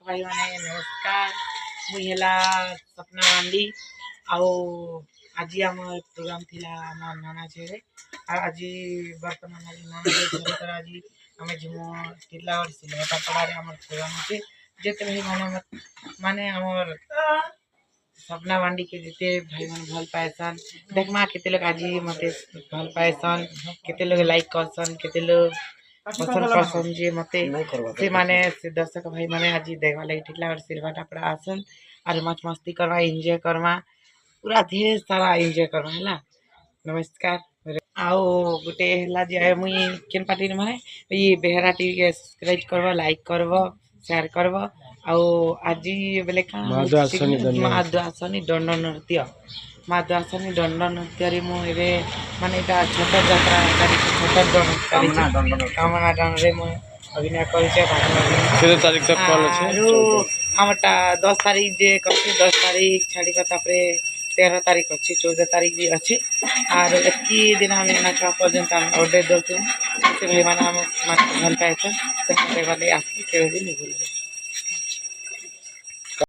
भाई मैंने नमस्कार मुझे सपना मांडी आओ आज आम प्रोग्राम थी आम नाना झील आज बर्तमान नाना झील आज आम जीमु टिलागढ़ सिलवटापड़ा आम प्रोग्राम अच्छे जिते भाई मैंने माने आमर सपना मांडी के जिते भाई मैंने भल पाएसन देखमा केते लोग आज मते भल पाएसन केते लोग लाइक करसन केते लोग पसंद करसन जे मते से माने से दर्शक भाई माने आज देखवा लगी टिलागढ़ सिलवटापड़ा आसन और मत मस्ती करवा एंजॉय करवा पूरा ढेर सारा एंजॉय करवा है। नमस्कार आओ गोटे है जे मुई केन पार्टी माने ये बेहरा टीवी के सब्सक्राइब करवा लाइक करवा शेयर करवा आओ आज बेले का माधुआसनी दंड नृत्य माधुआसनी दंड नृत्य मुझे माने छोट जात्रा छोट कामना दंड में अभिनय करमटा 10 तारीख जे कर 10 तारीख छाड़ी 13 तारीख अच्छी 14 तारीख भी अच्छी और एक दिन आम नाच पर्यंत ऑर्डर दौचु भाई मैंने भल पाए आस भी भूल